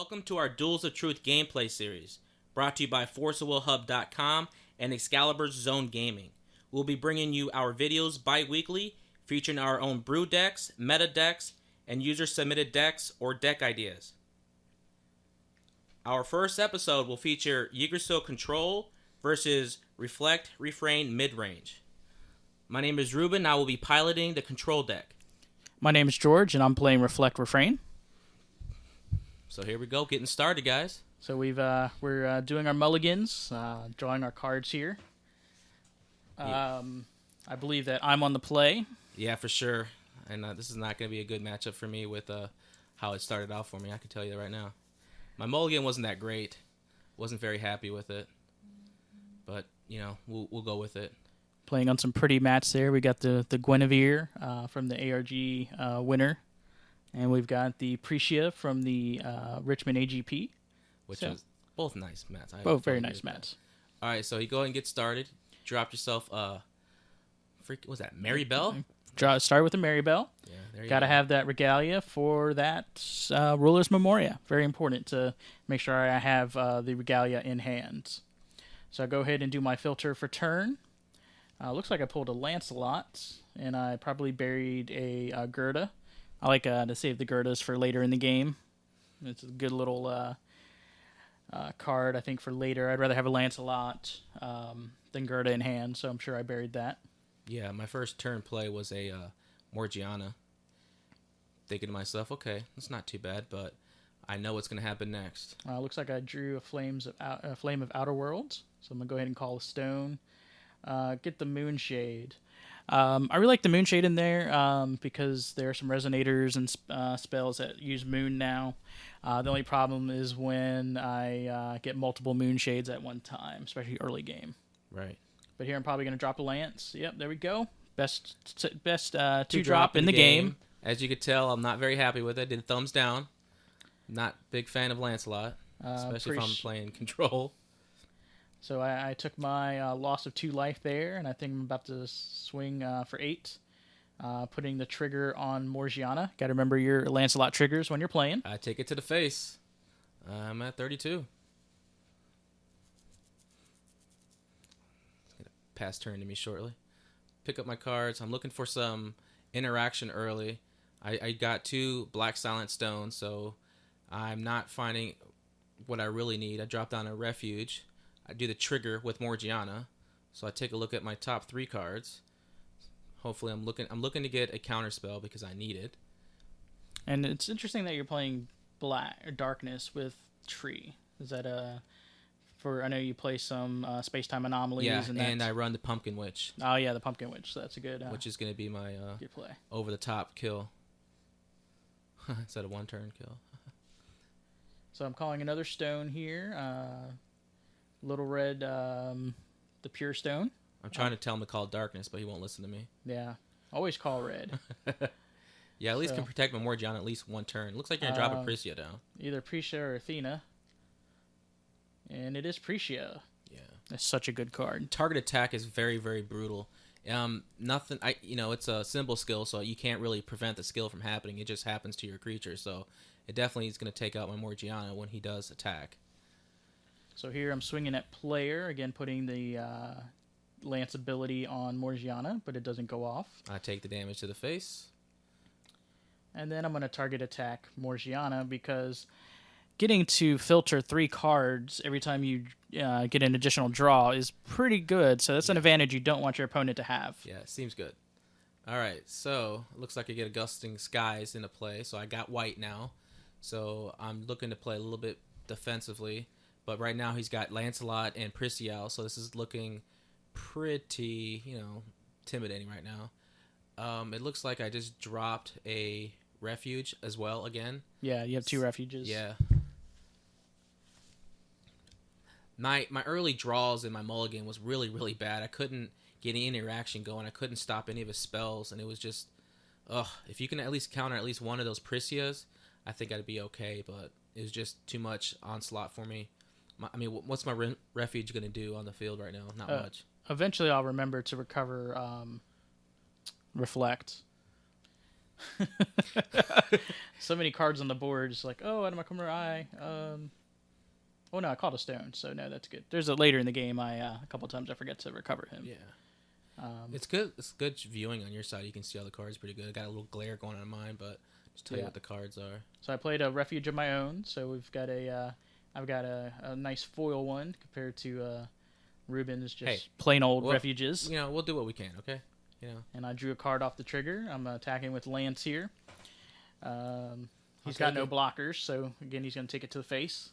Welcome to our Duels of Truth gameplay series, brought to you by ForceOfWillHub.com and Excalibur's Zone Gaming. We'll be bringing you our videos bi-weekly, featuring our own brew decks, meta decks, and user-submitted decks or deck ideas. Our first episode will feature Yggdrasil Control versus Reflect, Refrain, Midrange. My name is Ruben, and I will be piloting the Control deck. My name is George, and I'm playing Reflect, Refrain. So here we go, getting started, guys. So we're doing our mulligans, drawing our cards here. I believe that I'm on the play. Yeah, for sure. And this is not going to be a good matchup for me with how it started off for me. I can tell you that right now. My mulligan wasn't that great. Wasn't very happy with it. But, you know, we'll go with it. Playing on some pretty mats there. We got the Guinevere from the ARG winner. And we've got the Precia from the Richmond AGP. Which is both nice mats. Both very nice mats. All right, so you go ahead and get started. Drop yourself what's that, Mary Bell? Start with the Mary Bell. Yeah, there you go. Gotta have that regalia for that Ruler's Memoria. Very important to make sure I have the regalia in hand. So I'll go ahead and do my filter for turn. Looks like I pulled a Lancelot, and I probably buried a Gerda. I like to save the Gerdas for later in the game. It's a good little card, I think, for later. I'd rather have a Lancelot than Gerda in hand, so I'm sure I buried that. Yeah, my first turn play was a Morgiana. Thinking to myself, okay, it's not too bad, but I know what's going to happen next. Looks like I drew a Flame of Outer Worlds, so I'm going to go ahead and call a stone. Get the Moonshade. I really like the Moonshade in there because there are some resonators and spells that use Moon now. The only problem is when I get multiple Moonshades at one time, especially early game. Right. But here I'm probably going to drop a Lance. Yep, there we go. Best two drop in the game. As you could tell, I'm not very happy with it. Did thumbs down. Not big fan of Lancelot, especially if I'm playing Control. So I took my loss of 2 life there, and I think I'm about to swing for 8, putting the trigger on Morgiana. Got to remember your Lancelot triggers when you're playing. I take it to the face. I'm at 32. It's going to pass turn to me shortly. Pick up my cards. I'm looking for some interaction early. I got 2 Black Silent Stones, so I'm not finding what I really need. I dropped down a Refuge. I do the trigger with Morgiana, so I take a look at my top 3 cards. Hopefully, I'm looking to get a counter spell because I need it. And it's interesting that you're playing black or darkness with tree. Is that I know you play some space-time anomalies. Yeah, and I run the Pumpkin Witch. Oh yeah, the Pumpkin Witch. So that's a good. Which is going to be my good play. Over-the-top kill. Instead of 1-turn kill. So I'm calling another stone here. Little Red, the Pure Stone. I'm trying to tell him to call Darkness, but he won't listen to me. Yeah, always call Red. Yeah, at least can protect my Morgiana at least 1 turn. Looks like you're going to drop a Precia down. Either Precia or Athena. And it is Precia. Yeah. That's such a good card. Target attack is very, very brutal. It's a symbol skill, so you can't really prevent the skill from happening. It just happens to your creature, so it definitely is going to take out my Morgiana when he does attack. So here I'm swinging at player, again putting the Lance ability on Morgiana, but it doesn't go off. I take the damage to the face. And then I'm going to target attack Morgiana because getting to filter 3 cards every time you get an additional draw is pretty good. So that's an advantage you don't want your opponent to have. Yeah, seems good. All right, so it looks like I get a Gusting Skies into play. So I got white now. So I'm looking to play a little bit defensively. But right now he's got Lancelot and Precia, so this is looking pretty, intimidating right now. It looks like I just dropped a Refuge as well again. Yeah, you have 2 refuges. Yeah. My early draws in my mulligan was really, really bad. I couldn't get any interaction going. I couldn't stop any of his spells, and it was just, if you can at least counter at least one of those Precias, I think I'd be okay, but it was just too much onslaught for me. What's my Refuge going to do on the field right now? Not much. Eventually, I'll remember to recover Reflect. So many cards on the board. It's like, oh, out of my corner eye. Oh no, I caught a stone, so no, that's good. There's a later in the game. A couple times I forget to recover him. Yeah. It's good. It's good viewing on your side. You can see all the cards pretty good. I got a little glare going on mine, but just tell you what the cards are. So I played a refuge of my own. So we've got I've got a nice foil one compared to Ruben's just plain old refuges. You know, we'll do what we can, okay? You know. And I drew a card off the trigger. I'm attacking with Lance here. He's got no blockers, so again he's going to take it to the face.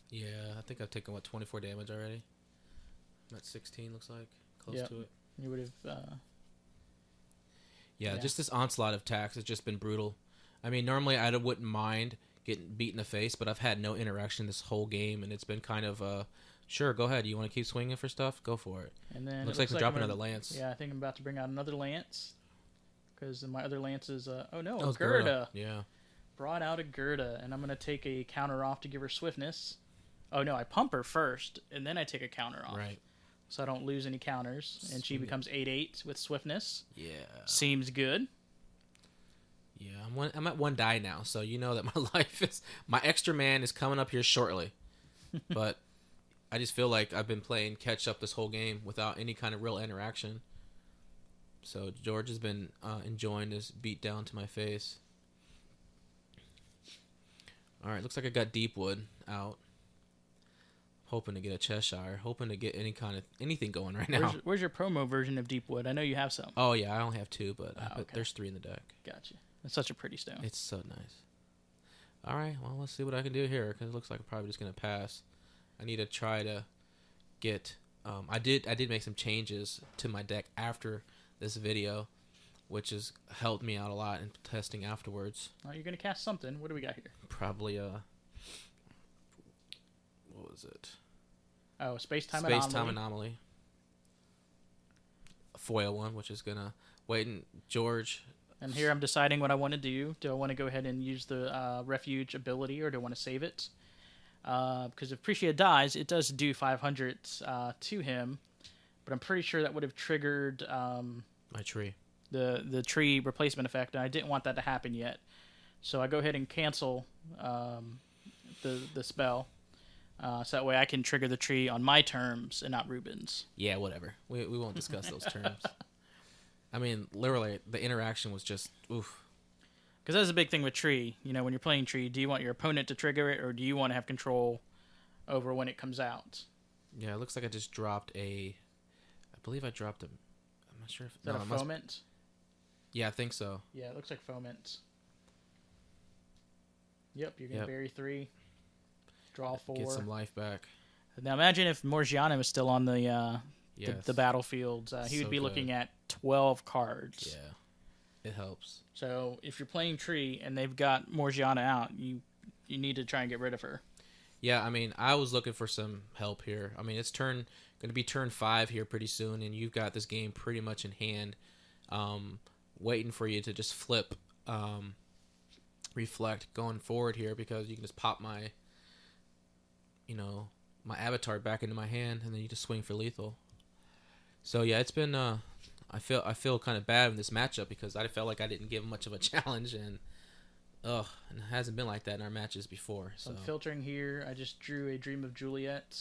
Yeah, I think I've taken 24 damage already. I'm at 16, looks like close to it. You would have. Yeah, just this onslaught of attacks has just been brutal. I mean, normally I wouldn't mind getting beat in the face, but I've had no interaction this whole game, and it's been kind of sure, go ahead. You want to keep swinging for stuff? Go for it. And then looks like we're dropping another lance. Yeah, I think I'm about to bring out another lance because my other lance is a Gerda. Yeah, brought out a Gerda, and I'm gonna take a counter off to give her swiftness. Oh no, I pump her first, and then I take a counter off. Right. So I don't lose any counters, and she becomes 8/8 with swiftness. Yeah. Seems good. Yeah, I'm at 1 die now, so you know that my extra man is coming up here shortly. But I just feel like I've been playing catch up this whole game without any kind of real interaction. So George has been enjoying this beat down to my face. All right, looks like I got Deepwood out. Hoping to get a Cheshire, hoping to get anything going right now. Where's your promo version of Deepwood? I know you have some. Oh yeah, I only have 2, but there's 3 in the deck. Gotcha. It's such a pretty stone. It's so nice. All right, well let's see what I can do here because it looks like I'm probably just gonna pass. I need to try to get. I did make some changes to my deck after this video, which has helped me out a lot in testing afterwards. Oh, you're gonna cast something. What do we got here? Probably what was it? Oh, Space-Time Anomaly. A foil one, which is going to wait and George. And here I'm deciding what I want to do. Do I want to go ahead and use the refuge ability, or do I want to save it? Because if Precia dies, it does do 500 to him, but I'm pretty sure that would have triggered my tree. The tree replacement effect, and I didn't want that to happen yet. So I go ahead and cancel the spell. So that way I can trigger the tree on my terms and not Ruben's. Yeah, whatever. We won't discuss those terms. I mean, literally, the interaction was just oof. Because that's a big thing with tree. You know, when you're playing tree, do you want your opponent to trigger it, or do you want to have control over when it comes out? Yeah, it looks like I just dropped I believe I dropped a. I'm not sure if. Is that a foment? Yeah, I think so. Yeah, it looks like foment. Yep, you're going to bury 3. Draw 4. Get some life back. Now imagine if Morgiana was still on the battlefield. He would be looking at 12 cards. Yeah, it helps. So if you're playing tree and they've got Morgiana out, you need to try and get rid of her. Yeah, I mean, I was looking for some help here. I mean, it's going to be turn 5 here pretty soon, and you've got this game pretty much in hand, waiting for you to just flip, reflect going forward here because you can just pop my avatar back into my hand, and then you just swing for lethal. So yeah, it's been I feel kind of bad in this matchup because I felt like I didn't give much of a challenge, and it hasn't been like that in our matches before. So I'm filtering here. I just drew a Dream of Juliet.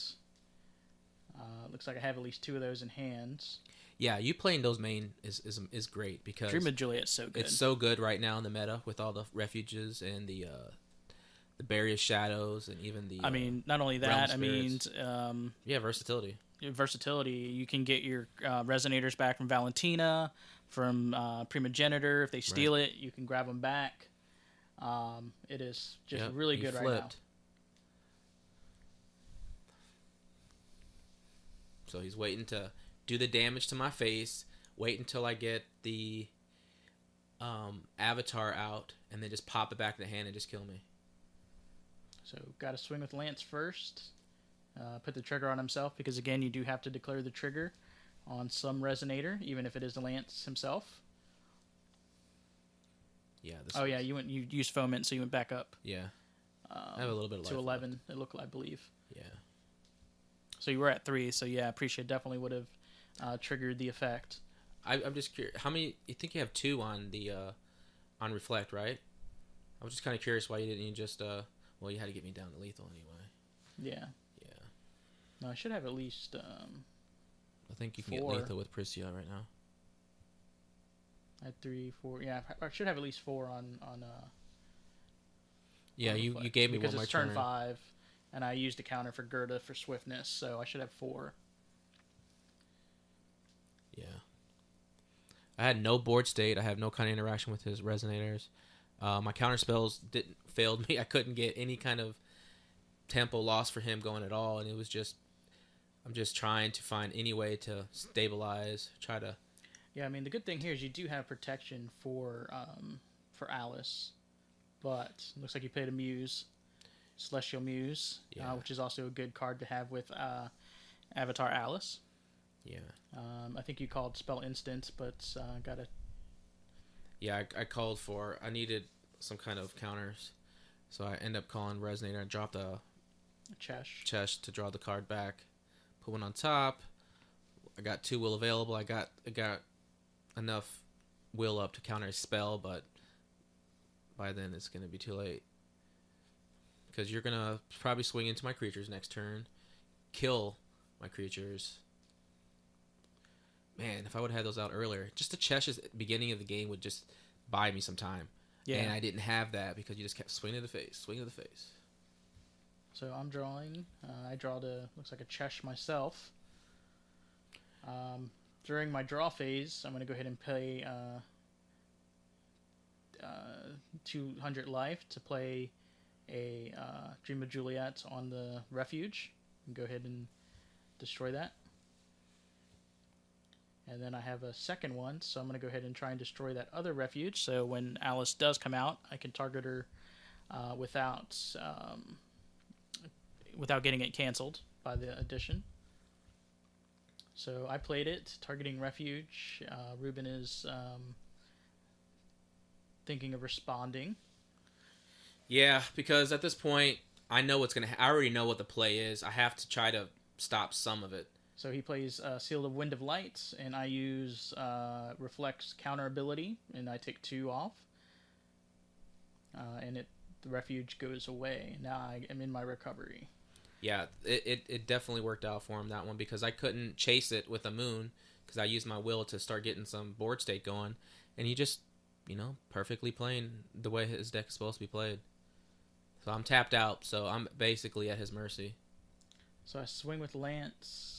Looks like I have at least 2 of those in hands. Yeah, you playing those main is great because Dream of Juliet's so good. It's so good right now in the meta with all the refuges and the Barrier Shadows and even the. I mean, not only that. I mean, versatility. Versatility. You can get your resonators back from Valentina, from Primogenitor. If they steal it, you can grab them back. It is just really good right now. So he's waiting to do the damage to my face. Wait until I get the avatar out, and then just pop it back in the hand and just kill me. So got to swing with Lance first. Put the trigger on himself because, again, you do have to declare the trigger on some resonator, even if it is the Lance himself. Yeah. You used foment, so you went back up. Yeah. I have a little bit of life to 11. left. It looked, I believe. Yeah. So you were at 3. So yeah, Appreciate definitely would have triggered the effect. I'm just curious. How many? You think you have two on the on reflect, right? I was just kind of curious why you didn't just well, you had to get me down to lethal anyway. Yeah. Yeah. No, I should have at least I think you can 4. get lethal with Priscia right now. I had 3, 4. Yeah, I should have at least 4 on. Yeah, on you reflect, gave me because one more it's turn turn. 5, and I used a counter for Gerda for swiftness, so I should have 4. Yeah. I had no board state. I have no kind of interaction with his resonators. My counter spells failed me. I couldn't get any kind of tempo loss for him going at all, and it was just I'm just trying to find any way to stabilize. Try to. Yeah, I mean the good thing here is you do have protection for Alice, but it looks like you played a Muse, Celestial Muse, Yeah. which is also a good card to have with Avatar Alice. Yeah. I think you called spell instance, but gotta. Yeah, I called for. I needed some kind of counters, so I end up calling resonator. I dropped a chest to draw the card back. Put one on top. I got 2 will available. I got enough will up to counter a spell, but by then it's gonna be too late. Because you're gonna probably swing into my creatures next turn, kill my creatures. Man, if I would have had those out earlier, just the chest at the beginning of the game would just buy me some time. Yeah. And I didn't have that because you just kept swinging to the face. So I'm drawing. I draw looks like a Chesh myself. During my draw phase, I'm going to go ahead and pay 200 life to play a Dream of Juliet on the refuge. And go ahead and destroy that. And then I have a second one, so I'm going to go ahead and try and destroy that other refuge. So when Alice does come out, I can target her without getting it canceled by the addition. So I played it, targeting refuge. Ruben is thinking of responding. Yeah, because at this point, I know what's going to I already know what the play is. I have to try to stop some of it. So he plays Seal of Wind of Light, and I use Reflect's counter ability, and I take 2 off. And the refuge goes away. Now I am in my recovery. Yeah, it definitely worked out for him, that one, because I couldn't chase it with a moon, because I used my will to start getting some board state going, and he just, perfectly playing the way his deck is supposed to be played. So I'm tapped out, so I'm basically at his mercy. So I swing with Lance.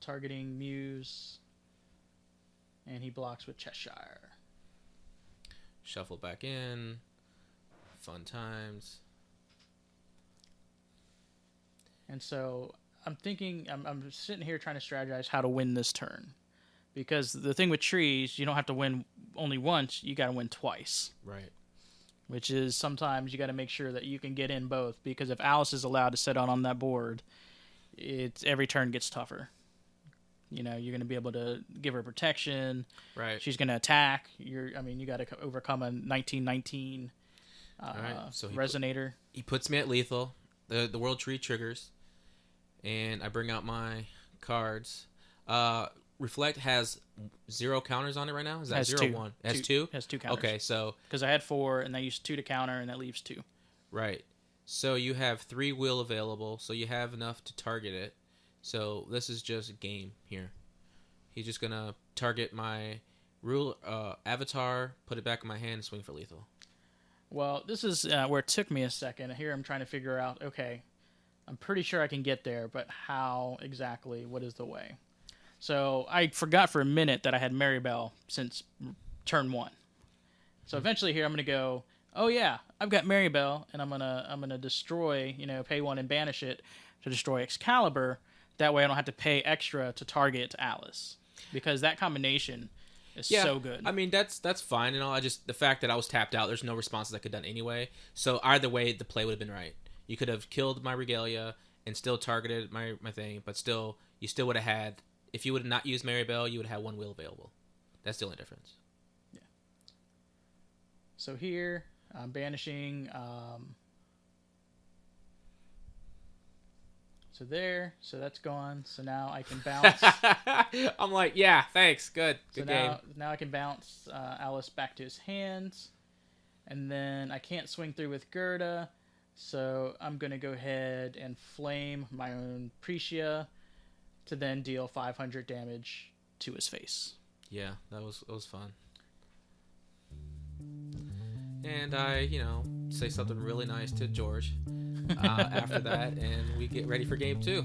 Targeting Muse, and he blocks with Cheshire. Shuffle back in. Fun times. And so I'm thinking, I'm sitting here trying to strategize how to win this turn. Because the thing with trees, you don't have to win only once, you got to win twice. Right. Which is sometimes you got to make sure that you can get in both. Because if Alice is allowed to sit out on that board, every turn gets tougher. You're going to be able to give her protection. Right. She's going to attack. You got to overcome a 1919 right. So resonator. He puts me at lethal. The world tree triggers, and I bring out my cards. Reflect has 0 counters on it right now. Is that has 0 2. 1? It has 2. Has 2 counters. Okay, so because I had 4 and I used 2 to counter, and that leaves 2. Right. So you have 3 will available, so you have enough to target it. So this is just a game here. He's just gonna target my avatar, put it back in my hand, and swing for lethal. Well, this is where it took me a second. Here I'm trying to figure out, okay, I'm pretty sure I can get there, but how exactly? What is the way? So I forgot for a minute that I had Maribel since turn 1. So eventually here I'm going to go, oh yeah, I've got Maribel, and I'm gonna destroy, pay 1 and banish it to destroy Excalibur. That way I don't have to pay extra to target Alice. Because that combination is so good. I mean, that's fine and all. The fact that I was tapped out, there's no responses I could have done anyway. So either way, the play would have been right. You could have killed my Regalia and still targeted my thing, but you still would have had, if you would have not used Maribel, you would have had 1 will available. That's the only difference. Yeah. So here, I'm banishing, so So there. So that's gone. So now I can bounce. I'm like, yeah, thanks. Good So game. now I can bounce Alice back to his hands. And then I can't swing through with Gerda. So I'm going to go ahead and flame my own Precia to then deal 500 damage to his face. Yeah, that was fun. And I, say something really nice to George after that, and we get ready for game 2.